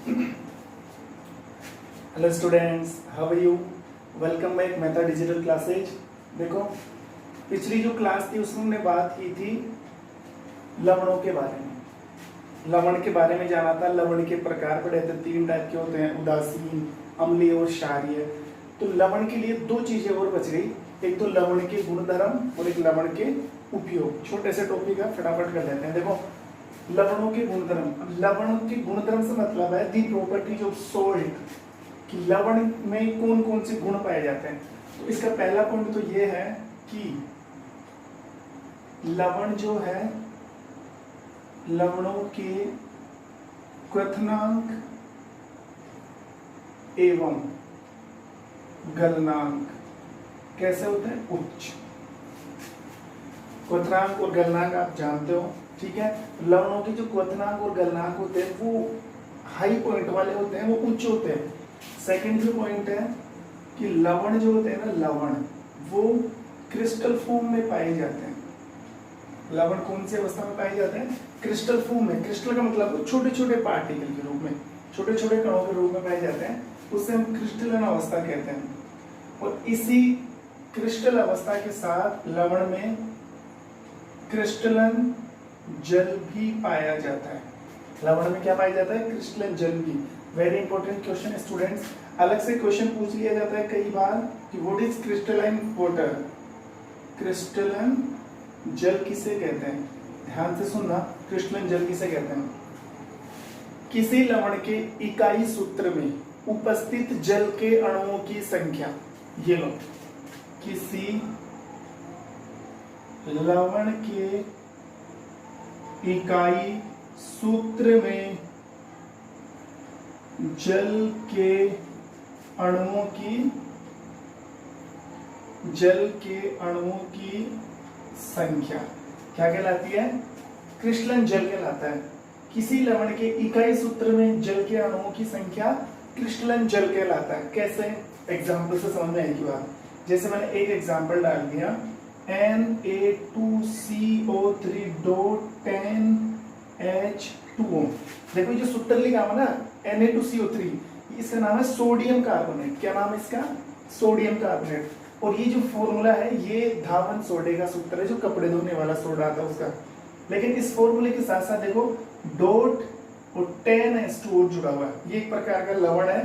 Hello students, how are you? Welcome back Mehta digital classes. देखो, पिछली जो क्लास थी उसमें हमने बात की थी लवणों के बारे में। लवण के बारे में जाना था। लवण के प्रकार पढ़े थे, 3 टाइप के होते हैं, उदासीन, अम्लीय और क्षारीय। तो लवण के लिए 2 चीजें और बच गई, एक तो लवण के गुणधर्म और एक लवण के उपयोग। छोटे से टॉपिक है, फटाफट कर लेते हैं। देखो, लवणों के गुणधर्म। लवणों के गुणधर्म से मतलब है दी प्रॉपर्टीज ऑफ सॉल्ट, कि लवण में कौन कौन से गुण पाए जाते हैं। तो इसका पहला पॉइंट तो ये है कि लवण जो है, लवणों के क्वथनांक एवं गलनांक कैसे होते हैं? उच्च। क्वथनांक और गलनांक आप जानते हो, ठीक है। लवणों के जो क्वथनांक और गलनांक होते हैं वो हाई पॉइंट वाले होते हैं, वो उच्च होते हैं। सेकंड जो पॉइंट है कि लवण जो होते हैं ना, लवण वो क्रिस्टल फॉर्म में पाए जाते हैं। लवण कौन सी अवस्था में पाए जाते हैं? क्रिस्टल फॉर्म में। क्रिस्टल का मतलब छोटे छोटे पार्टिकल के रूप में, छोटे छोटे कणों के रूप में पाए जाते हैं, उससे हम क्रिस्टलन अवस्था कहते हैं। और इसी क्रिस्टल अवस्था के साथ लवण में क्रिस्टलन जल भी पाया जाता है। लवण में क्या पाया जाता है? क्रिस्टलन जल भी। Very important question students. अलग से क्वेश्चन पूछ लिया जाता है कई बार कि व्हाट इज क्रिस्टलाइन वाटर। क्रिस्टलन जल किसे कहते हैं? ध्यान से सुनना, क्रिस्टलन जल किसे कहते हैं? किसी लवण के इकाई सूत्र में उपस्थित जल के अणुओं की संख्या। ये लो, किसी लवण के इकाई सूत्र में जल के अणुओं की संख्या क्या कहलाती है? क्रिस्टलन जल कहलाता है। किसी लवण के इकाई सूत्र में जल के अणुओं की संख्या क्रिस्टलन जल कहलाता है। कैसे? एग्जाम्पल से समझ में आएगी बात। जैसे मैंने एक एग्जाम्पल डाल दिया, Na2CO3.10H2O। देखो जो सूत्र लिखा हुआ ना Na2CO3, इसका नाम है सोडियम कार्बोनेट। क्या नाम है इसका? Sodium carbonate. और ये जो फॉर्मूला है ये धावन सोडे का सूत्र है, जो कपड़े धोने वाला सोडा आता है उसका। लेकिन इस फॉर्मूले के साथ साथ देखो डॉट और 10H2O जुड़ा हुआ है। ये एक प्रकार का लवण है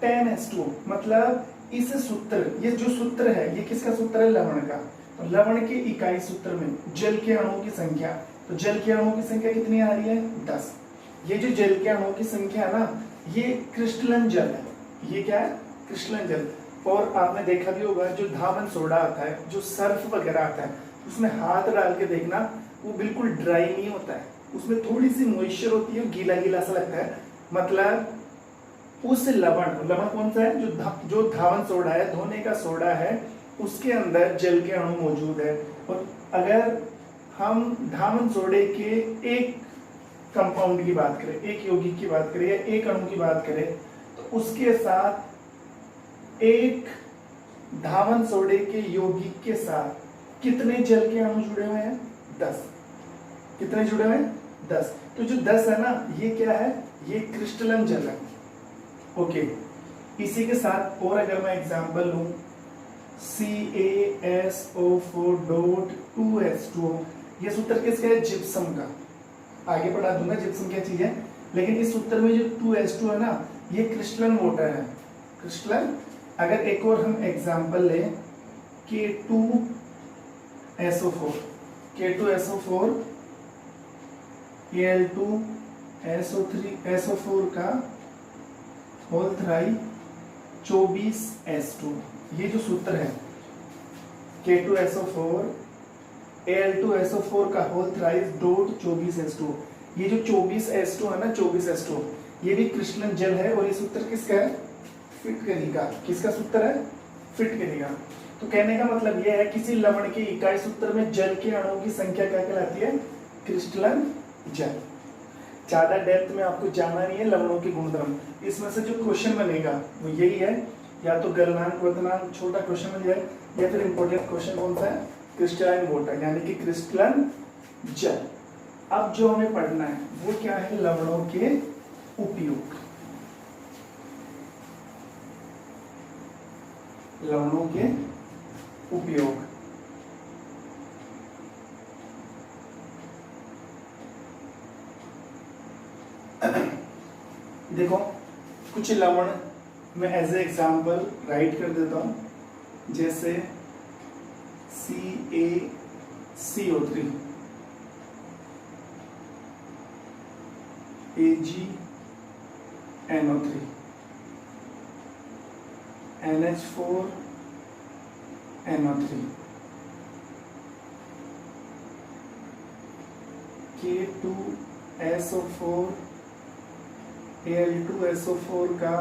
10H2O। मतलब इस सूत्र, ये जो सूत्र है ये किसका सूत्र है? लवण का। तो लवण के इकाई सूत्र में जल के अणुओं की संख्या, तो जल के अणुओं की संख्या कितनी आ रही है? 10। ये जो जल के अणुओं की संख्या है ना, ये क्रिस्टलन जल है। ये क्या है? क्रिस्टलन जल। और आपने देखा भी होगा जो धावन सोडा आता है, जो सर्फ वगैरह आता है, उसमें हाथ डाल के देखना, वो बिल्कुल ड्राई नहीं होता है, उसमें थोड़ी सी मॉइस्चर होती है, गीला गीला सा लगता है। मतलब उस लवण कौन सा है? जो धावन सोडा है, धोने का सोडा है, उसके अंदर जल के अणु मौजूद है। और अगर हम धावन सोडे के एक कंपाउंड की बात करें, एक यौगिक की बात करें या एक अणु की बात करें, तो उसके साथ एक धावन सोडे के यौगिक के साथ कितने जल के अणु जुड़े हुए हैं? 10। कितने जुड़े हुए हैं? 10। तो जो 10 है ना, ये क्या है? ये क्रिस्टलन जल है। ओके। इसी के साथ और अगर मैं एग्जांपल लूं, CaSO4.2H2O, ये सूत्र किसका है? जिप्सम का। आगे पढ़ा दूंगा जिप्सम क्या चीज है, लेकिन इस सूत्र में जो 2H2 है ना, ये क्रिस्टलन वाटर है। क्रिस्टलन। अगर एक और हम एग्जांपल लें, K2SO4, Al2SO4 का होल थ्राई 24H2। ये जो सूत्र है K2SO4 Al2SO4 का होल थ्राइस डॉट 24H2। ये जो 24H2 है ना, 24H2, ये भी क्रिस्टलन जल है। और ये सूत्र किसका है? फिटकरी का। किसका सूत्र है? फिटकरी का। तो कहने का मतलब यह है किसी लवण के इकाई सूत्र में जल के अणुओं की संख्या क्या कहलाती है? क्रिस्टलन जल। ज्यादा डेप्थ में आपको जाना नहीं है लवणों के गुणधर्म। इसमें से जो क्वेश्चन बनेगा वो यही है, या तो गलनांक क्वथनांक छोटा क्वेश्चन बन जाए, या फिर इंपॉर्टेंट क्वेश्चन कौन सा है? क्रिस्टलाइन वाटर, यानी कि क्रिस्टलन जल। अब जो हमें पढ़ना है वो क्या है? लवणों के उपयोग। लवणों के उपयोग। देखो कुछ लवण मैं एज ए एग्जाम्पल राइट कर देता हूं, जैसे CaCO3, AgNO3, NH4NO3, K2SO4, Al2SO4 का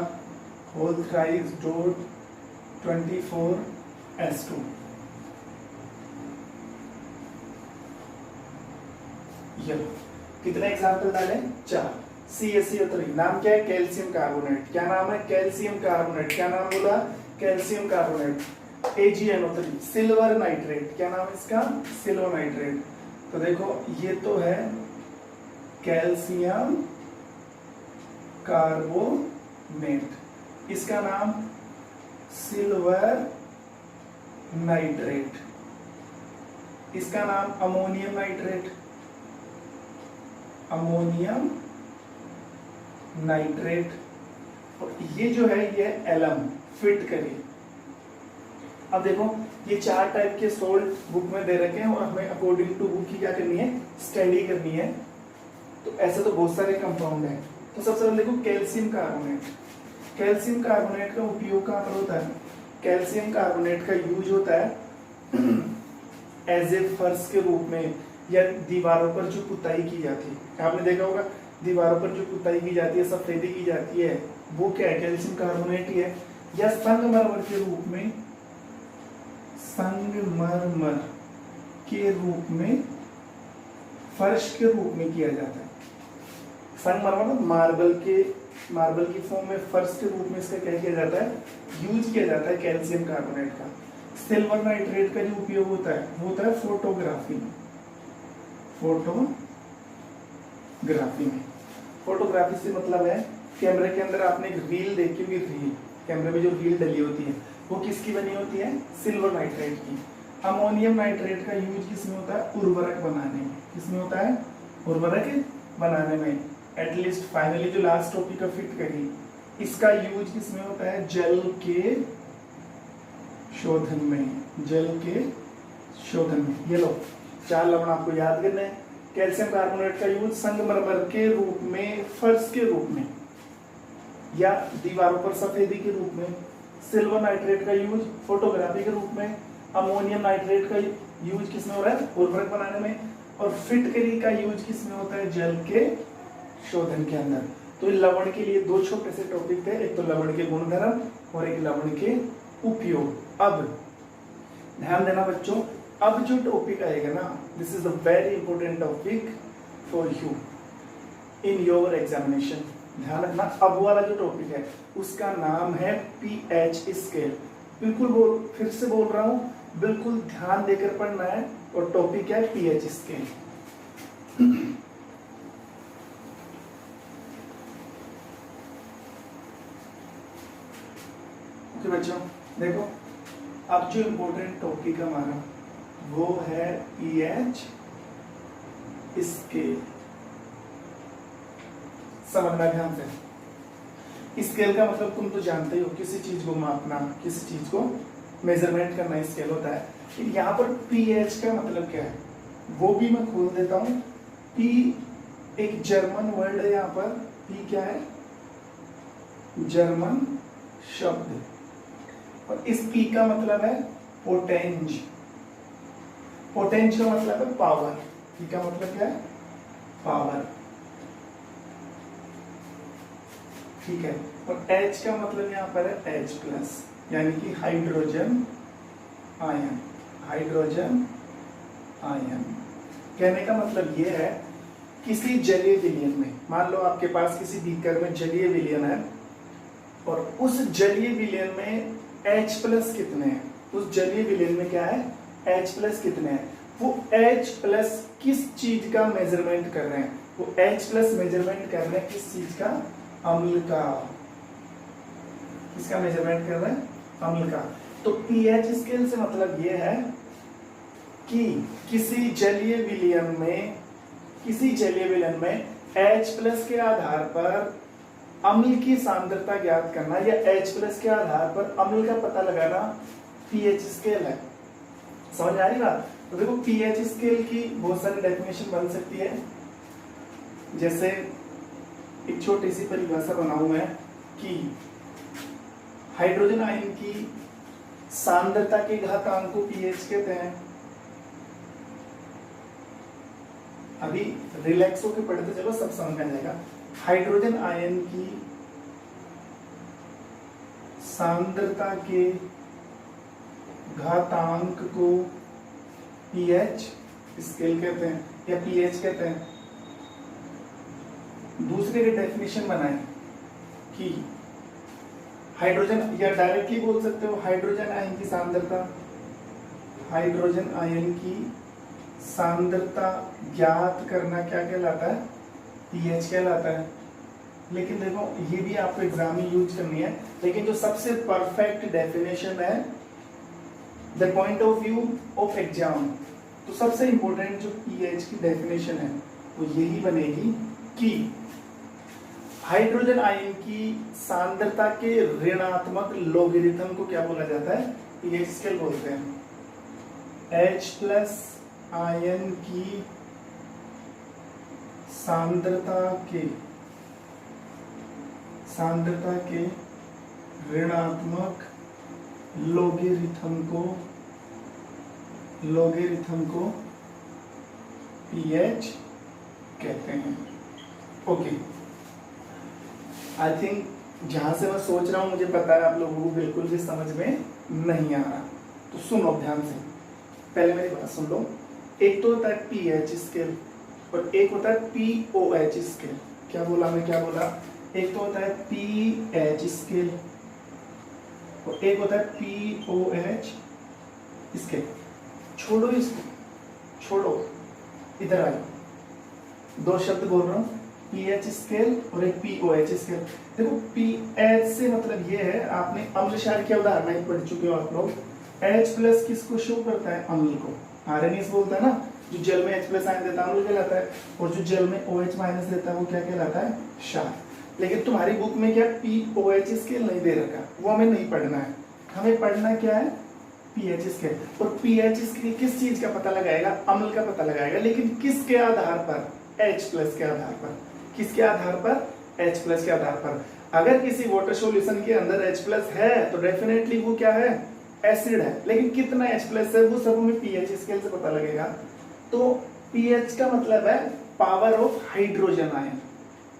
होल थ्राइस डॉट 24S2। कितने एग्जाम्पल डाले? 4। CaCO3 नाम क्या है? Calcium carbonate. क्या नाम है? Calcium carbonate. क्या नाम बोला? Calcium carbonate. AgNO3 silver nitrate. क्या नाम है इसका? Silver nitrate. तो देखो ये तो है कैल्शियम कार्बोनेट, इसका नाम सिल्वर नाइट्रेट, इसका नाम अमोनियम नाइट्रेट, अमोनियम नाइट्रेट। और ये जो है ये एलम, फिट करिए। अब देखो ये 4 टाइप के सोल्ट बुक में दे रखे हैं और हमें अकॉर्डिंग टू बुक की क्या करनी है? स्टडी करनी है। तो ऐसे तो बहुत सारे कंपाउंड हैं। तो सबसे पहले देखो कैल्शियम कार्बोनेट। कैल्शियम कार्बोनेट का उपयोग कहाँ पर होता है? कैल्शियम कार्बोनेट का यूज होता है एज ए फर्श के रूप में, या दीवारों पर जो पुताई की जाती है। आपने देखा होगा दीवारों पर जो पुताई की जाती है, सफेदी की जाती है, वो क्या है? कैल्शियम कार्बोनेट ही है। या संगमरमर के रूप में, संगमरमर के रूप में, फर्श के रूप में किया जाता है। संगमरमर मार्बल की फॉर्म में फर्श के रूप में इसका क्या किया जाता है? यूज किया जाता है कैल्शियम कार्बोनेट का। सिल्वर नाइट्रेट का जो उपयोग होता है वो होता है फोटोग्राफी में। फोटोग्राफी से मतलब है कैमरे के अंदर आपने एक रील देखी होगी, रील कैमरे में जो रील डली होती है वो किसकी बनी होती है? सिल्वर नाइट्रेट की। अमोनियम नाइट्रेट का यूज किसमें होता है? उर्वरक बनाने में। किसमें होता है? उर्वरक बनाने में। एटलीस्ट फाइनली जो लास्ट टॉपिक का फिट करी, इसका यूज किसमें होता है? जल के शोधन में। जल के शोधन में। ये लो 4 लवण आपको याद करने हैं। कैल्शियम कार्बोनेट का यूज संगमरमर के रूप में, फर्श के रूप में, या दीवारों पर सफेदी के रूप में। सिल्वर नाइट्रेट का यूज फोटोग्राफी के रूप में। अमोनियम नाइट्रेट का यूज किसमें हो रहा है? उर्वरक बनाने में। और फिटकरी का यूज किसमें होता है? जल के शोधन के अंदर। तो लवण के लिए 2 छोटे से टॉपिक थे, एक तो लवण के गुणधर्म और एक लवण के उपयोग। अब ध्यान देना बच्चों, अब जो टॉपिक आएगा ना, this is a very important topic for you in your examination. ध्यान रखना, अब वाला जो टॉपिक है उसका नाम है पीएच स्केल। बिल्कुल फिर से बोल रहा हूं, बिल्कुल ध्यान देकर पढ़ना है। और टॉपिक है पीएच स्केल। ओके बच्चों, देखो अब जो इम्पोर्टेंट टॉपिक हमारा वो है पीएच स्केल। समझना ध्यान से। स्केल का मतलब तुम तो जानते ही हो, किसी चीज को मापना, किसी चीज को मेजरमेंट करना स्केल होता है। यहाँ पर पीएच का मतलब क्या है वो भी मैं खोल देता हूं। पी एक जर्मन वर्ड है, यहाँ पर पी क्या है? जर्मन शब्द। और इस पी का मतलब है पोटेंज। पोटेंज का मतलब है पावर। पी का मतलब क्या है? पावर। ठीक है। और H का मतलब यहाँ पर है H प्लस, यानी कि हाइड्रोजन आयन। हाइड्रोजन आयन कहने का मतलब ये है, किसी जलीय विलयन में, मान लो आपके पास किसी बीकर में जलीय विलयन है और उस जलीय विलयन में H प्लस कितने हैं? उस जलीय विलयन में क्या है? H प्लस कितने हैं? वो H प्लस किस चीज का मेजरमेंट कर रहे हैं? वो H प्लस मेजरमेंट कर रहे हैं किस चीज का? अम्ल का। किसका मेजरमेंट कर रहे हैं? अम्ल का। तो पीएच स्केल से मतलब ये है कि किसी जलीय विलयन में H प्लस के आधार पर अम्ल की सांद्रता ज्ञात करना या H प्लस के आधार पर अम्ल का पता लगाना पीएच स्केल है। समझ आ रही बात? तो देखो पीएच स्केल की बहुत सारी डेफिनेशन बन सकती है। जैसे एक छोटी सी परिभाषा बनाऊं मैं कि हाइड्रोजन आयन की सांद्रता के घातांक को पीएच कहते हैं। अभी रिलैक्स होकर पढ़ते चलो, सब समझ में आ जाएगा। हाइड्रोजन आयन की सांद्रता के घातांक को पीएच स्केल कहते हैं या पीएच कहते हैं। दूसरे की डेफिनेशन बनाए कि हाइड्रोजन, या डायरेक्टली बोल सकते हो हाइड्रोजन आयन की सांद्रता ज्ञात करना क्या कहलाता है? पीएच कहलाता है। लेकिन देखो ये भी आपको एग्जाम में यूज करनी है, लेकिन जो सबसे परफेक्ट डेफिनेशन है the point of view of exam, तो सबसे इंपॉर्टेंट जो पीएच की डेफिनेशन है वो यही बनेगी कि हाइड्रोजन आयन की सांद्रता के ऋणात्मक लोगरिथम को क्या बोला जाता है? पीएच स्केल बोलते हैं। H प्लस आयन की सांद्रता के ऋणात्मक लोगरिथम को पीएच कहते हैं। ओके, आई थिंक जहां से मैं सोच रहा हूं मुझे पता है आप लोगों को बिल्कुल भी समझ में नहीं आ रहा, तो सुनो ध्यान से, पहले मेरी बात सुन लो। एक तो होता है पीएच स्केल और एक होता है पीओएच स्केल। क्या बोला मैं, क्या बोला? एक तो होता है पीएच स्केल और एक होता है पीओएच स्केल। छोड़ो इसको, छोड़ो, इधर आ जाओ। दो शब्द बोल रहा हूं, पीएच स्केल और एक पीओएच स्केल। देखो पीएच से मतलब ये है, आपने अम्ल क्षार की अवधारणा पढ़ चुके हो आप लोग। H प्लस किसको शो करता है? अम्ल को। आरएनएस बोलता है ना, जो जल में H प्लस आयन देता है अम्ल कहलाता है, और जो जल में OH माइनस देता है वो क्या कहलाता है? क्षार। लेकिन तुम्हारी बुक में क्या पीओएच स्केल नहीं दे रखा, वो हमें नहीं पढ़ना है। हमें पढ़ना क्या है? PH scale. और पीएच स्केल किस चीज का पता लगाएगा? अम्ल का पता लगाएगा। लेकिन किसके आधार पर? H प्लस के आधार पर। किसके आधार पर? H प्लस के आधार पर। अगर किसी वाटर सॉल्यूशन के अंदर H प्लस है तो डेफिनेटली वो क्या है? एसिड है। लेकिन कितना H प्लस है वो सब हमें पीएच स्केल से पता लगेगा। तो पीएच का मतलब है power of hydrogen ion.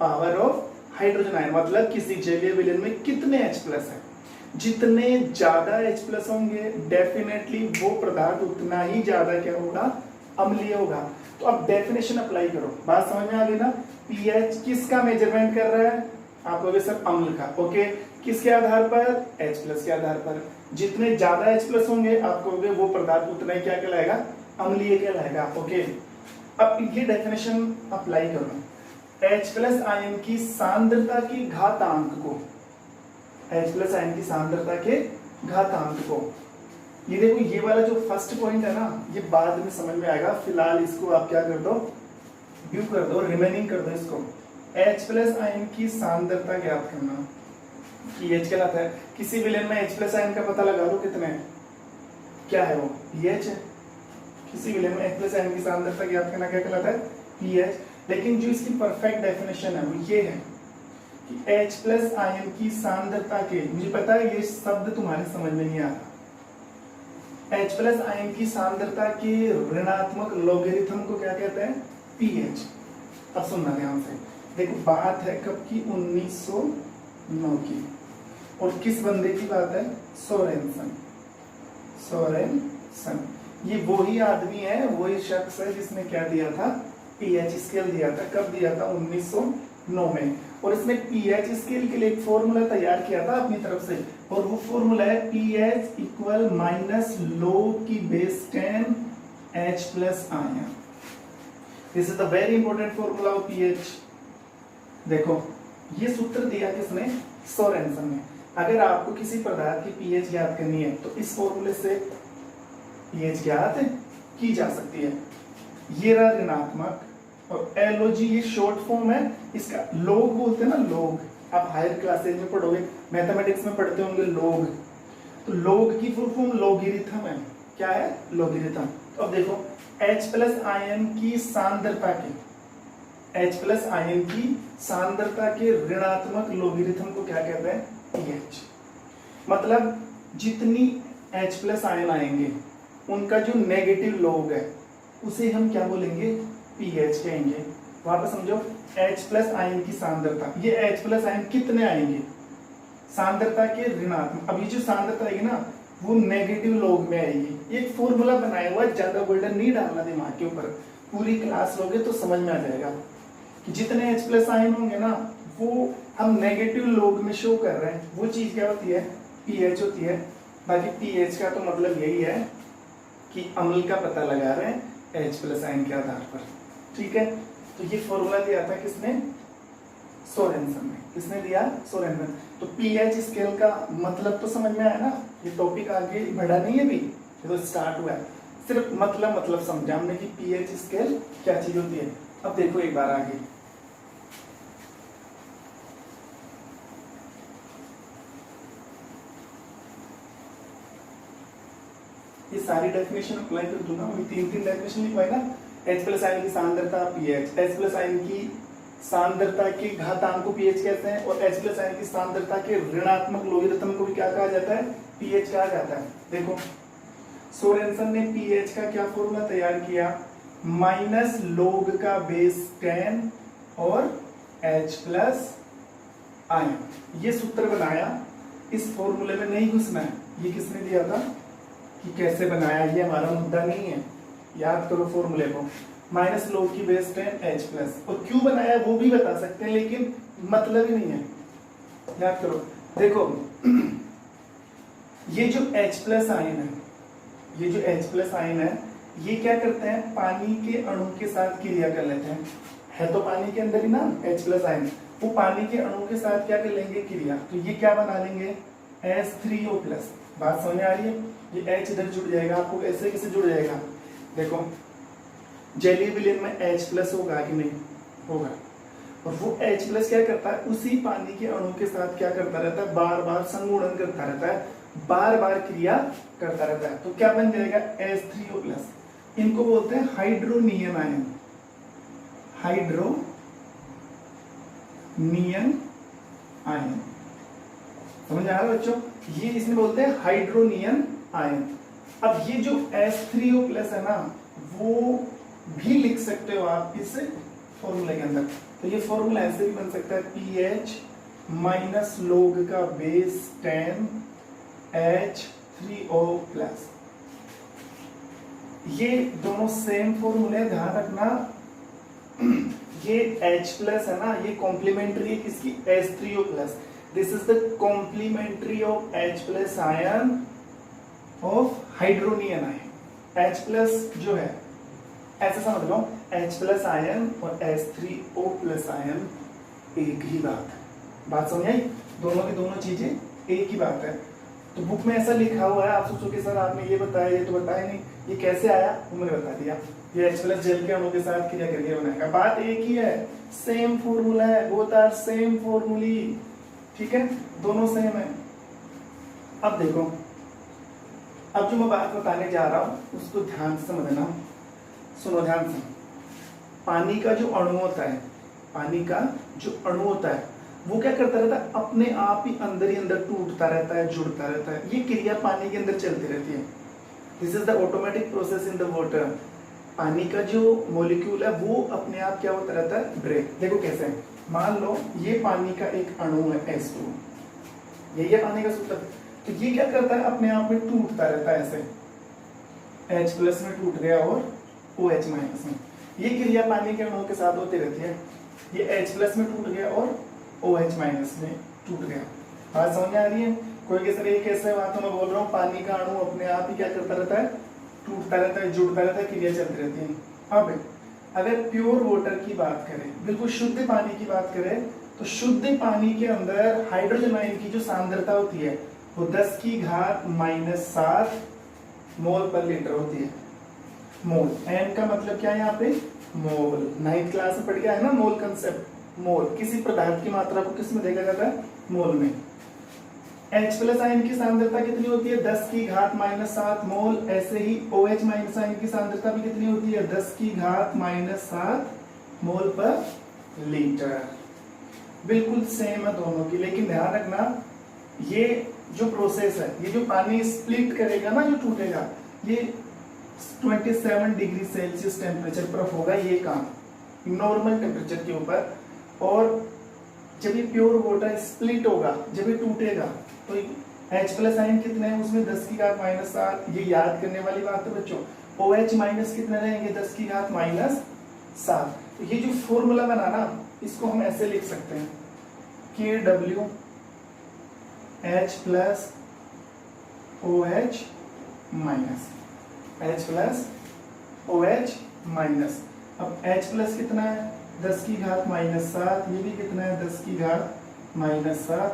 Power of hydrogen ion मतलब किसी जलीय विलयन में कितने H प्लस है। जितने ज्यादा H प्लस होंगे डेफिनेटली वो पदार्थ उतना ही ज्यादा क्या होगा? अम्लीय होगा। तो अब डेफिनेशन अप्लाई करो, बात समझ में आ गई ना? पीएच किसका मेजरमेंट कर रहा है? आप लोग सर अम्ल का। ओके, किसके आधार पर? H प्लस के आधार पर। जितने ज्यादा H प्लस होंगे आप कहोगे वो पदार्थ उतना ही क्या कहलाएगा? अम्लीय कहलाएगा। ओके, अब ये डेफिनेशन अप्लाई करो। H प्लस आयन की सांद्रता की घातांक को, H प्लस आयन की सांद्रता के घातांक को, ये देखो ये वाला जो फर्स्ट पॉइंट है ना, ये बाद में समझ में आएगा। फिलहाल इसको आप क्या कर दो? व्यू कर दो, रिमेनिंग कर दो इसको। H प्लस आयन की सांद्रता ज्ञात करना, पीएच कहलाता है। किसी विलयन में H प्लस आयन का पता लगा लो कितने, क्या है वो? पीएच है। किसी विलयन में H प्लस आयन की सांद्रता ज्ञात करना क्या कहलाता है? पीएच। लेकिन जो इसकी परफेक्ट डेफिनेशन है वो ये है कि H प्लस आयन की सांद्रता के, मुझे पता है ये शब्द तुम्हारे समझ में नहीं आ रहा, H प्लस आयन की सांद्रता के ऋणात्मक लोगरिथम को क्या कहते हैं? पीएच। अब सुनना ध्यान से, देखो बात है कब की? 1909 की। और किस बंदे की बात है? सोरेनसन। ये वही आदमी है, वही शख्स है जिसने क्या दिया था? पीएच स्केल दिया था। कब दिया था? 1909 में। और इसने पीएच स्केल के लिए एक फॉर्मूला तैयार किया था अपनी तरफ से, और वो फॉर्मूला है पीएच इक्वल माइनस log की base 10 H plus ion. This is the very important formula of pH. देखो ये सूत्र दिया किसने? सोरेनसन ने। अगर आपको किसी पदार्थ की पीएच ज्ञात करनी है तो इस फॉर्मूले से पीएच ज्ञात की जा सकती है। ये रहा ऋणात्मक, और एलओजी ये शॉर्ट फॉर्म है इसका, लोग बोलते हैं ना, लोग। आप हायर क्लासेज में पढ़ोगे, मैथमेटिक्स में पढ़ते होंगे लोग, तो लोग की फुल फॉर्म लोगरिथम है। क्या है? लोगरिथम। तो अब देखो H प्लस आयन की सांद्रता के, H प्लस आयन की सांद्रता के ऋणात्मक लोगरिथम को क्या कहते हैं? pH। मतलब जितनी H प्लस आयन आएंगे उनका जो नेगेटिव लोग है उसे हम क्या बोलेंगे? pH कहेंगे। वापस समझो, H प्लस आयन की सांद्रता, ये H प्लस आयन कितने आएंगे? सांद्रता के ऋणात्मक। अब ये जो सांद्रता आएगी ना वो नेगेटिव लोग में आएगी। एक फॉर्मूला बनाया हुआ है, ज्यादा वर्डन नहीं डालना दिमाग के ऊपर, पूरी क्लास लोगे तो समझ में आ जाएगा कि जितने H प्लस आयन होंगे ना वो हम नेगेटिव लोग में शो कर रहे हैं, वो चीज क्या होती है? pH होती है। बाकी pH का तो मतलब यही है कि अम्ल का पता लगा रहे हैं H प्लस आयन के आधार पर। ठीक है, तो ये फॉर्मूला दिया था किसने? सोरेनसन ने। किसने दिया? सोरेनसन। तो pH स्केल का मतलब तो समझ में आया ना? ये टॉपिक आगे बढ़ा नहीं है अभी, ये तो स्टार्ट हुआ है। सिर्फ मतलब समझा हमने कि pH स्केल क्या चीज होती है। अब देखो एक बार आगे, ये सारी डेफिनेशन अप्लाई कर दूंगा। मैं तीन डेफिनेशन लिखवाई ना, H प्लस आयन की सांद्रता pH, H प्लस आयन की सांद्रता के घातांक को pH कहते हैं, और H प्लस आयन की सांद्रता के ऋणात्मक लोगरिथम को भी क्या कहा जाता है? pH कहा जाता है। देखो सोरेनसन ने pH का क्या फॉर्मूला तैयार किया? माइनस लोग का बेस 10 और H प्लस आयन, ये सूत्र बनाया। इस फॉर्मूले में नहीं घुसना है। ये किसने दिया था कि कैसे बनाया, ये हमारा मुद्दा नहीं है। याद करो फॉर्मूले को, माइनस लोग की बेस 10 H प्लस, और क्यों बनाया वो भी बता सकते हैं लेकिन मतलब ही नहीं है। याद करो, देखो ये जो H प्लस आयन है, ये जो H प्लस आयन है, ये क्या करते हैं? पानी के अणु के साथ क्रिया कर लेते हैं। है तो पानी के अंदर ही ना H प्लस आयन, वो पानी के अणु के साथ क्या कर लेंगे? क्रिया। तो ये क्या बना लेंगे? H3O plus. बात समझ में आ रही है? ये H इधर जुड़ जाएगा, आपको ऐसे कैसे जुड़ जाएगा? देखो जेली विलेन में H प्लस होगा कि नहीं? होगा। और वो H प्लस क्या करता है? उसी पानी के अणु के साथ क्या करता रहता है? बार बार संगुणन करता रहता है, बार बार क्रिया करता रहता है। तो क्या बन जाएगा? H3O plus. इनको बोलते हैं हाइड्रोनियन आयन। हाइड्रोनियन आयन, समझ आ रहा है बच्चों? ये इसमें बोलते हैं हाइड्रोनियन आयन। अब ये जो H3O प्लस है ना, वो भी लिख सकते हो आप इस फॉर्मूले के अंदर। तो ये फॉर्मूला ऐसे भी बन सकता है, pH माइनस लोग का बेस 10 H3O प्लस। ये दोनों सेम फॉर्मूले, ध्यान रखना। ये H प्लस है ना, ये कॉम्प्लीमेंट्री है किसकी? H3O plus. This is the complementary of H plus ion of hydronium ion. H plus जो है, ऐसा समझ लो, H प्लस आयन और H3O प्लस आयन एक ही बात है। बात समझ आई? दोनों की दोनों चीजें एक ही बात है। तो बुक में ऐसा लिखा हुआ है, आप सोचो कि सर आपने ये बताया, ये तो बताया नहीं, ये कैसे आया? वो मैंने बता दिया। ये H प्लस जेल के अणु के साथ क्रिया करके बनाएगा। बात एक ही है, सेम फॉर्मूला है, बोथ आर सेम फॉर्मूली। ठीक है, दोनों सेम है। अब देखो, अब जो मैं बात बताने जा रहा हूं उसको ध्यान से समझना। सुनो ध्यान से। पानी का जो अणु होता है, पानी का जो अणु होता है वो क्या करता रहता है? अपने आप ही अंदर टूटता रहता है, जुड़ता रहता है। ये क्रिया पानी के अंदर चलती रहती है। This is the automatic process in the water. पानी का जो मॉलिक्यूल है वो अपने आप क्या होता रहता है? ब्रेक। देखो कैसे है, मान लो ये पानी का एक अणु है H2, यही है पानी का सूत्र। तो ये क्या करता है? अपने आप में टूटता रहता है ऐसे, H प्लस में टूट गया और OH माइनस में। ये क्रिया पानी के अणुओं के साथ होती रहती है। ये H प्लस में टूट गया और OH माइनस में टूट गया। बात समझ में आ रही है? कोई कह रही है कैसे बात मैं बोल रहा हूँ, पानी का अणु अपने आप ही क्या करता रहता है? टूटता रहता है, जुड़ता रहता है, क्रिया चलती रहती है। अब अगर प्योर वाटर की बात करें, बिल्कुल शुद्ध पानी की बात करें, तो शुद्ध पानी के अंदर हाइड्रोजन आयन की जो सांद्रता होती है वो 10 की घात -7 मोल पर लीटर होती है। मोल, एम का मतलब क्या है यहाँ पे, मोल। 9th क्लास में पढ़ गया है ना मोल कंसेप्ट। मोल किसी पदार्थ की मात्रा को किस में देखा जाता है, मोल में। H प्लस आयन की सांद्रता कितनी होती है, 10 की घात -7 मोल। ऐसे ही OH माइनस आयन की सांद्रता भी कितनी होती है, 10 की घात -7 मोल पर लीटर। बिल्कुल सेम है दोनों की, लेकिन ध्यान रखना ये जो प्रोसेस है, ये जो पानी स्प्लिट करेगा ना, जो टूटेगा, ये 27 डिग्री सेल्सियस टेम्परेचर पर होगा ये काम, नॉर्मल टेम्परेचर के ऊपर। और जब ये प्योर वाटर स्प्लिट होगा, जब ये टूटेगा, तो H प्लस आयन कितने हैं उसमें, 10 की घात -7। ये याद करने वाली बात है बच्चों। OH माइनस कितने रहेंगे, 10 की घात -7। तो ये जो फॉर्मूला बना ना, इसको हम ऐसे लिख सकते हैं, KW H plus OH minus, H plus OH minus. अब H प्लस कितना है, 10 की घात -7, ये भी कितना है, 10 की घात -7।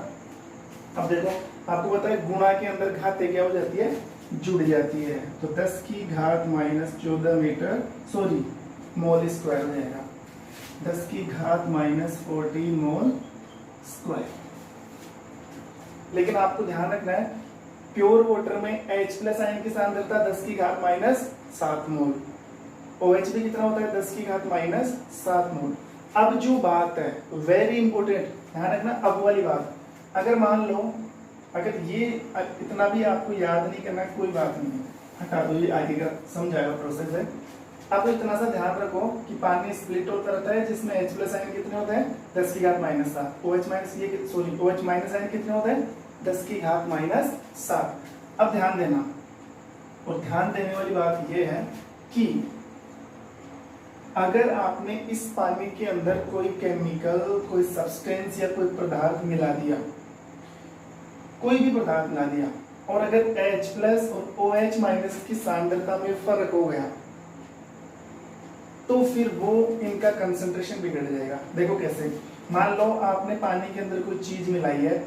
अब देखो आपको पता है गुणा के अंदर घातें क्या हो जाती है, जुड़ जाती है। तो 10 की घात -14 मीटर, सॉरी मोल स्क्वायर हो जाएगा, 10 की घात -14 मोल स्क्वायर। लेकिन आपको ध्यान रखना है प्योर वाटर में H प्लस आयन की सांद्रता 10 की घात -7 मोल, OH भी कितना होता है, 10 की घात -7 मोल। अब जो बात है वेरी इंपॉर्टेंट, ध्यान रखना अब वाली बात। अगर मान लो, अगर ये इतना भी आपको याद नहीं करना, कोई बात नहीं है, हटा दो, ये आगे का समझाएगा प्रोसेस है। अब इतना सा ध्यान रखो कि पानी स्प्लिट होता रहता है, जिसमें H प्लस आयन कितने होते हैं, 10 की घात -7। OH माइनस ये सॉरी OH माइनस आयन कितने होते हैं, 10 की घात -7। अब ध्यान देना, और ध्यान देने वाली बात यह है कि अगर आपने इस पानी के अंदर कोई केमिकल, कोई सब्सटेंस या कोई पदार्थ मिला दिया, कोई भी पदार्थ मिला दिया, और अगर H प्लस और OH माइनस की सांद्रता में फर्क हो गया, तो फिर वो इनका कंसंट्रेशन बिगड़ जाएगा। देखो कैसे, मान लो आपने पानी के अंदर कोई चीज मिलाई है,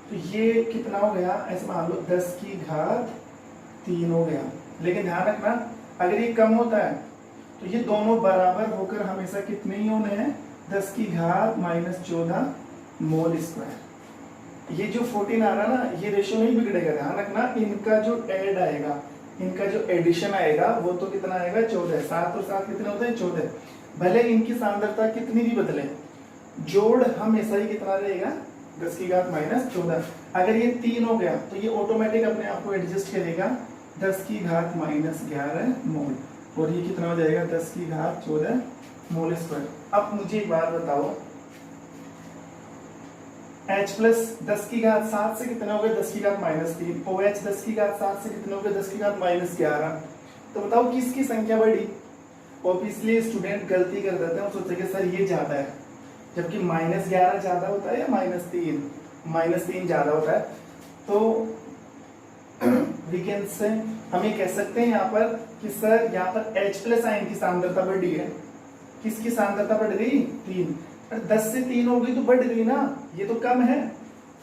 तो ये कितना हो गया, ऐसे मान लो 10 की घात 3 हो गया। लेकिन ध्यान रखना अगर ये कम होता है तो ये दोनों बराबर होकर हमेशा कितने ही होने हैं, 10 की घात -14 मोल स्क्वायर। ये जो 14 आ रहा ना, ये रेशियो नहीं बिगड़ेगा। ध्यान रखना इनका जो ऐड आएगा, इनका जो एडिशन आएगा वो तो कितना आएगा, 14। 7 और 7 कितने होते हैं, 14। भले इनकी सांद्रता कितनी भी बदले, जोड़ हमेशा ही कितना रहेगा, 10 की घात -14। अगर ये 3 हो गया तो ये ऑटोमेटिक अपने आप को एडजस्ट करेगा, 10 की घात -11 मोल, और ये कितना हो जाएगा, 10 की घात 14 मोल स्क्वायर। अब मुझे एक बात बताओ, H प्लस 10 की घात 7 से कितने हो गए, 10 की घात -3। OH 10 की घात 7 से कितने हो गए, 10 की घात -11। तो बताओ किसकी संख्या बढ़ी। ऑब्वियसली स्टूडेंट गलती कर देते हैं, सोचते सर ये ज्यादा है, जबकि -11 ज्यादा होता है या -3, -3 ज्यादा होता है। तो वीकेंड से हम ये कह सकते हैं यहाँ पर कि सर यहाँ पर H प्लस आयन की सांद्रता बढ़ी है। किसकी सांद्रता बढ़ गई, 3। 10 से 3 हो गई तो बढ़ गई ना, ये तो कम है।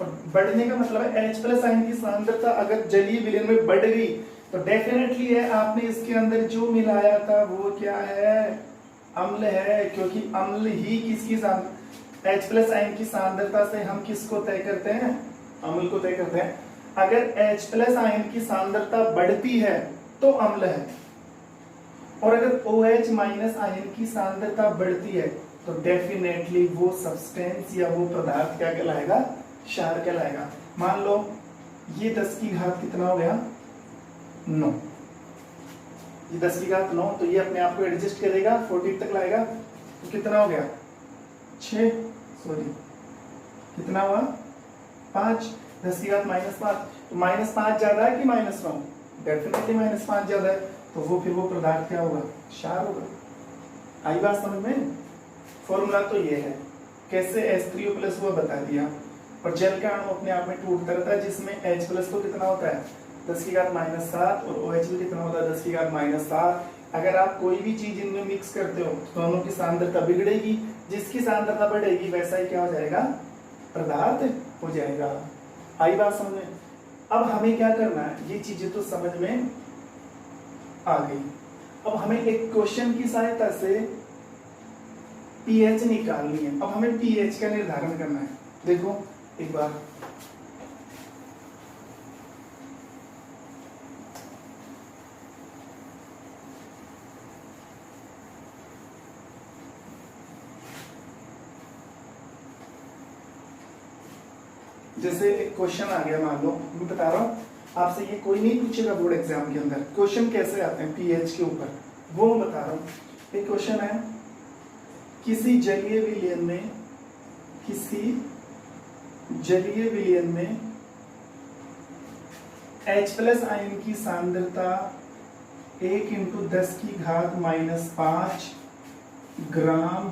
और बढ़ने का मतलब है H प्लस आयन की सांद्रता अगर जलीय विलयन में बढ़ गई तो डेफिनेटली है आपने इसके अंदर जो मिलाया था वो क्या है, अम्ल है। क्योंकि अम्ल ही किसकी H प्लस आयन की सांद्रता से हम किसको तय करते हैं, अम्ल को तय करते हैं। अगर H प्लस आयन की सांद्रता बढ़ती है तो अम्ल है, और अगर OH माइनस आयन की सांद्रता बढ़ती है तो डेफिनेटली वो सब्सटेंस या वो पदार्थ क्या कहलाएगा, क्षार कहलाएगा। मान लो ये 10 की घात कितना हो गया, 9। ये 10 की घात 9, तो ये अपने आप को एडजस्ट करेगा, 14 तक लाएगा। तो कितना हो गया, 6, सॉरी कितना हुआ, 5। 10 की घात -5, तो -5 ज्यादा है कि -9, डेफिनेटली -5 ज्यादा है। तो वो फिर वो पदार्थ क्या होगा, क्षार होगा। आई बात समझ में। फॉर्मूला तो ये है, कैसे H3O+ वो बता दिया। और जल का अणु अपने आप में टूटता रहता है, जिसमें H प्लस को कितना होता है, 10 की घात -7, और OH भी कितना होता है, 10 की घात -7। अगर आप कोई भी चीज इनमें मिक्स करते हो तो दोनों की सांद्रता बिगड़ेगी, जिसकी सांद्रता बढ़ेगी वैसा ही क्या हो जाएगा, पदार्थ हो जाएगा। आई बात समझ में? अब हमें क्या करना है, ये चीजें तो समझ में आ गई। अब हमें एक क्वेश्चन की सहायता से पीएच निकालनी है। अब हमें पीएच का निर्धारण करना है। देखो एक बार, जैसे एक क्वेश्चन आ गया, मान लो मैं बता रहा हूं आपसे, ये कोई नहीं पूछेगा बोर्ड एग्जाम के अंदर क्वेश्चन कैसे आते हैं पीएच के ऊपर, वो मैं बता रहा हूं। एक क्वेश्चन है, किसी जलीय विलयन में, किसी जलीय विलयन में H+ आयन की सांद्रता 1 × 10⁻⁵ ग्राम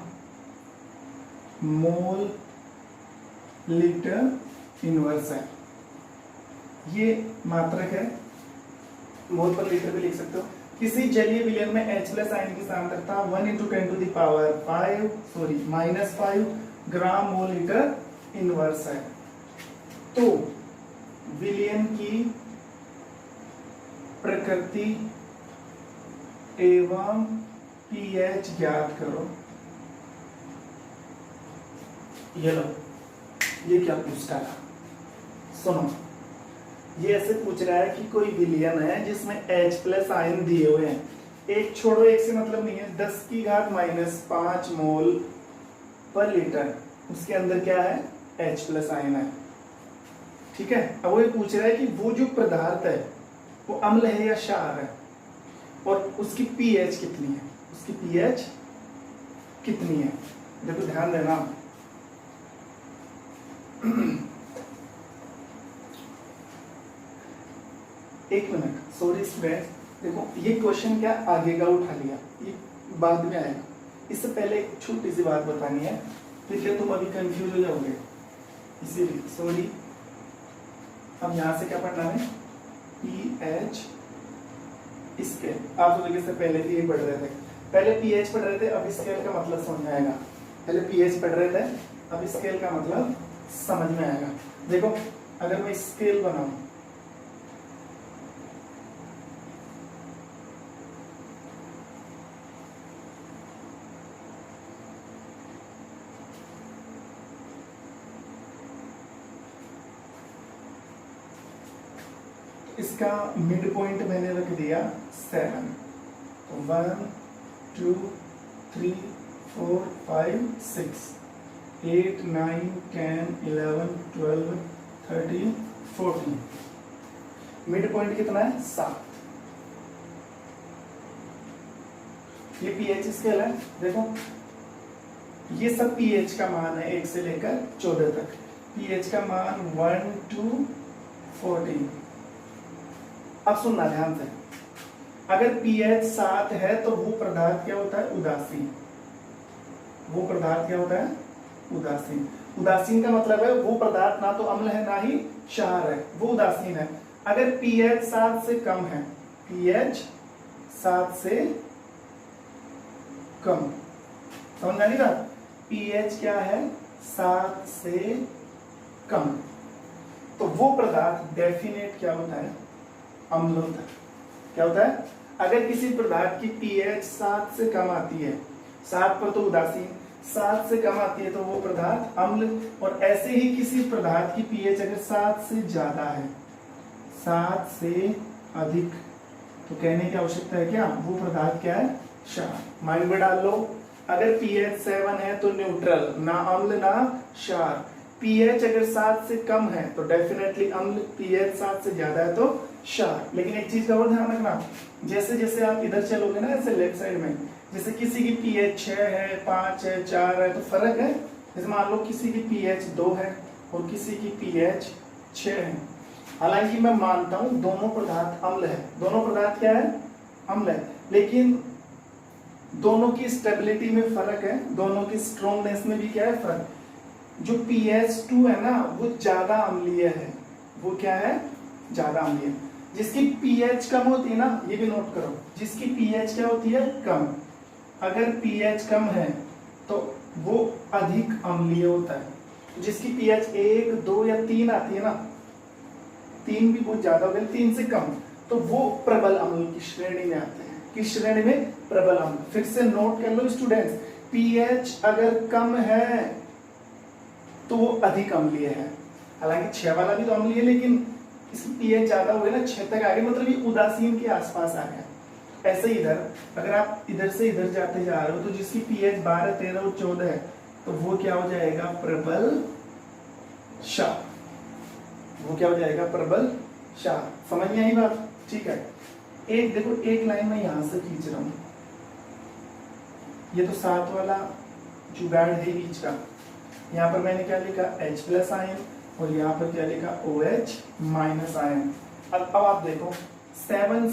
मोल लीटर इनवर्स है। ये मात्रक है, मोल पर लीटर भी लिख सकते हो। किसी जलीय विलयन में H+ आयन की सांद्रता 1 × 10⁻⁵ ग्राम मोल लीटर इनवर्स है। तो विलयन की प्रकृति एवं पीएच ज्ञात करो। ये लो, ये क्या पूछता है, सुनो। ये ऐसे पूछ रहा है कि कोई विलयन है जिसमें H+ आयन दिए हुए हैं, एक छोड़ो, एक से मतलब नहीं है, 10⁻⁵ मोल पर लीटर, उसके अंदर क्या है, H+ आयन है। ठीक है। अब वो ये पूछ रहा है कि वो जो पदार्थ है वो अम्ल है या क्षार है, और उसकी पीएच कितनी है, उसकी पीएच कितनी है। देखो ध्यान देना, एक मिनट, सॉरी स्टूडेंट, देखो ये क्वेश्चन क्या आगे का उठा लिया, ये बाद में आएगा। इससे पहले एक छोटी सी बात बतानी है, फिर क्या तुम अभी कंफ्यूज हो जाओगे, इसीलिए सॉरी। अब यहां से क्या पढ़ना है, पीएच स्केल। आप तो देखिए से पहले भी ये पढ़ रहे थे, पहले पीएच पढ़ रहे थे, अब स्केल का मतलब समझ में आएगा। पहले पीएच पढ़ रहे थे, अब स्केल का मतलब समझ में आएगा। देखो अगर मैं स्केल बनाऊं, इसका मिड पॉइंट मैंने रख दिया 7, तो 1 2 3 4 5 6 8 9 10 11 12 13 14, मिड पॉइंट कितना है, 7। ये पीएच स्केल है। देखो ये सब पीएच का मान है 1 से लेकर 14 तक। पीएच का मान 1 to 14। अब सुनना ध्यान से, अगर पीएच 7 है तो वो पदार्थ क्या होता है, उदासीन। वो पदार्थ क्या होता है, उदासीन। उदासीन का मतलब है वो पदार्थ ना तो अम्ल है ना ही क्षार है, वो उदासीन है। अगर पीएच 7 से कम है, पीएच 7 से कम, समझ आनी बात, पीएच क्या है, 7 से कम, तो वो पदार्थ डेफिनेट क्या होता है, अम्ल होता है। क्या होता है, अगर किसी पदार्थ की पीएच 7 से कम आती है, 7 पर तो उदासीन, 7 से कम आती है तो वो पदार्थ अम्ल। और ऐसे ही किसी पदार्थ की पीएच अगर 7 से ज्यादा है, 7 से अधिक, तो कहने की आवश्यकता है क्या, वो पदार्थ क्या है, क्षार। माइंड में डाल लो, अगर पीएच 7 है तो न्यूट्रल, ना अम्ल ना क्षार। पीएच अगर 7 से कम है तो डेफिनेटली अम्ल, पीएच 7 से ज्यादा है तो क्षार। लेकिन एक चीज का और ध्यान रखना, जैसे जैसे आप इधर चलोगे ना, ऐसे लेफ्ट साइड में, जैसे किसी की पीएच 6 है, 5 है, 4 है, तो फर्क है। जैसे मान लो किसी की पीएच 2 है और किसी की पीएच 6 है। हालांकि मैं मानता हूं दोनों पदार्थ अम्ल है, दोनों पदार्थ क्या है, अम्ल है, लेकिन दोनों की स्टेबिलिटी में फर्क है, दोनों की स्ट्रॉन्गनेस में भी क्या है, फर्क। जो pH2 है ना वो ज्यादा अम्लीय है, वो क्या है, ज्यादा अम्लीय। जिसकी pH कम होती है ना, ये भी नोट करो, जिसकी pH क्या होती है, कम, अगर pH कम है तो वो अधिक अम्लीय होता है। जिसकी पीएच 1, 2 या 3 आती है ना, 3 भी बहुत ज्यादा हो गया, 3 से कम, तो वो प्रबल अम्ल की श्रेणी में आते हैं। किस श्रेणी में? प्रबल अम्ल। फिर से नोट कर लो स्टूडेंट्स, पीएच अगर कम है तो वो अधिक अम्लीय है। हालांकि 6 वाला भी तो अम्लीय है, लेकिन इसकी पीएच ज्यादा हो गया ना, 6 तक आ गई, मतलब ये उदासीन के आसपास आ गया। ऐसे ही इधर, अगर आप इधर से इधर जाते जा रहे हो तो जिसकी पीएच 12, 13 और 14 है, तो वो क्या हो जाएगा? प्रबल क्षार। वो क्या हो जाएगा? प्रबल क्षार। समझ में आई बात? ठीक है। एक देखो, एक लाइन में यहां से खींच रहा हूं, ये तो 7 वाला जुगाड़ है बीच का। यहाँ पर मैंने क्या लिखा? H+ आयन, और यहाँ पर क्या लिखा? OH- ion. अब आप देखो 7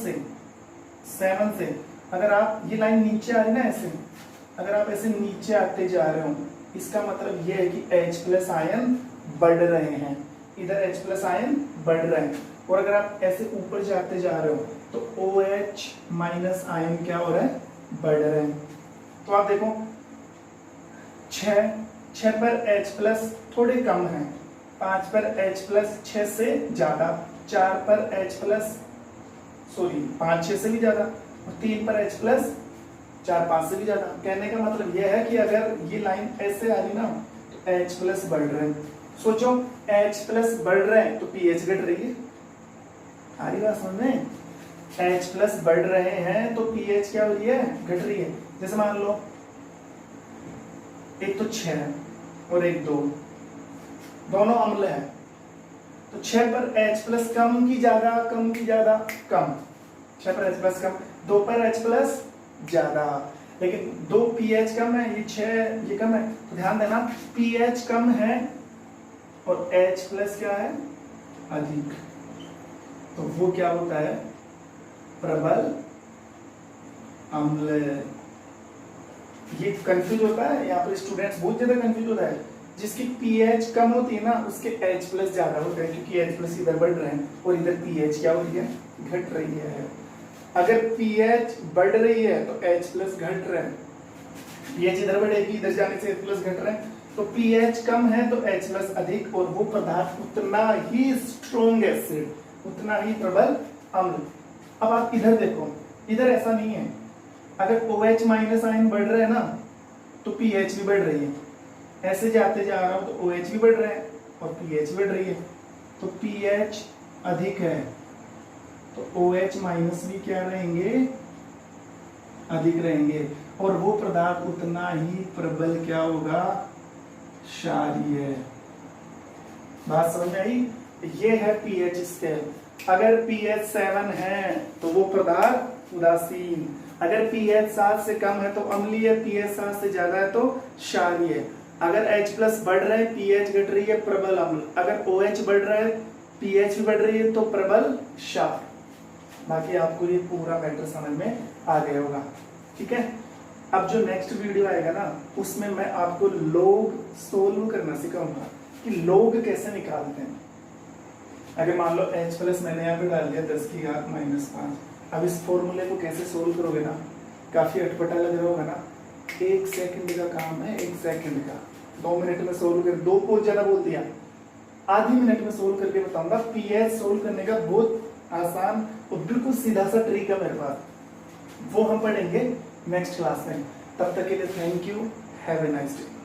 से अगर आप ये लाइन नीचे आ रही ना, ऐसे अगर आप ऐसे नीचे आते जा रहे हो, इसका मतलब ये है कि H+ आयन बढ़ रहे हैं, इधर H+ आयन बढ़ रहे हैं। और अगर आप ऐसे ऊपर जाते जा रहे हो तो OH- आयन क्या हो रहा है? बढ़ रहे हैं। तो आप देखो 6 पर H+ थोड़े कम है, 5 पर H+ 6 से ज्यादा, 4 पर H+, सॉरी 5 6 से भी ज्यादा, और 3 पर H+ 4 5 से भी ज्यादा। कहने का मतलब यह है कि अगर ये लाइन ऐसे आ रही ना, तो H+ बढ़ रहे हैं। सोचो H+ बढ़ रहे हैं तो pH घट रही है। आ रही बात समझ में? H+ बढ़ रहे हैं तो pH क्या हो रही है? घट रही है। जैसे मान लो एक तो 6 है और एक 2, दोनों अम्ल है, तो 6 पर H+ कम की ज्यादा, कम की ज्यादा, कम। 6 पर H+ कम, 2 पर H+ ज्यादा, लेकिन 2 pH कम है, ये 6 ये कम है, तो ध्यान देना pH कम है और H+ क्या है? अधिक। तो वो क्या होता है? प्रबल अम्ल। ये कंफ्यूज होता है, यहाँ पर स्टूडेंट्स बहुत ज्यादा कंफ्यूज होता है। जिसकी pH कम होती है ना, उसके H+ ज्यादा होते हैं, क्योंकि H+ इधर बढ़ रहे हैं और इधर pH क्या हो रही है? घट रही है। अगर pH बढ़ रही है तो H+ घट रहे हैं, pH इधर बढ़ेगी, इधर जाने से H+ घट रहे हैं, तो pH कम है तो H+ अधिक, और वो पदार्थ उतना ही स्ट्रॉन्ग एसिड, उतना ही प्रबल अम्ल। अब आप इधर देखो, इधर ऐसा नहीं है। अगर OH- आयन बढ़ रहे हैं ना, तो pH भी बढ़ रही है। ऐसे जाते जा रहा हूं तो OH भी बढ़ रहे हैं और pH बढ़ रही है, तो pH अधिक है तो OH- भी क्या रहेंगे? अधिक रहेंगे, और वो पदार्थ उतना ही प्रबल क्या होगा? क्षारीय। बात समझ में आई? ये है pH स्केल। अगर pH 7 है तो वो पदार्थ उदासीन, अगर pH 7 से कम है तो अम्लीय, pH 7 से ज्यादा है तो क्षारीय। अगर H+ बढ़ रहा है, pH घट रही है, प्रबल अम्ल। अगर OH बढ़ रहा है, pH भी बढ़ रही है, तो प्रबल क्षार। बाकी आपको ये पूरा मैटर समझ में आ गया होगा। ठीक है। अब जो नेक्स्ट वीडियो आएगा ना, उसमें मैं आपको लॉग सोल्व करना सिखाऊंगा कि लॉग कैसे निकालते हैं। अगर मान लो H+ मैंने यहाँ पे डाल दिया 10⁻⁻⁵। अब इस फॉर्मूले को कैसे सोल्व करोगे ना, काफी अटपटा लग रहा होगा ना। 1 सेकंड का काम है, 1 सेकंड का, 2 मिनट में सोल्व कर, 2 बहुत ज्यादा बोल दिया, आधी मिनट में सोल्व करके बताऊंगा। pH सोल्व करने का बहुत आसान और बिल्कुल सीधा सा ट्रिक है मेरे पास, वो हम पढ़ेंगे नेक्स्ट क्लास में। तब तक के लिए thank you, have a nice day.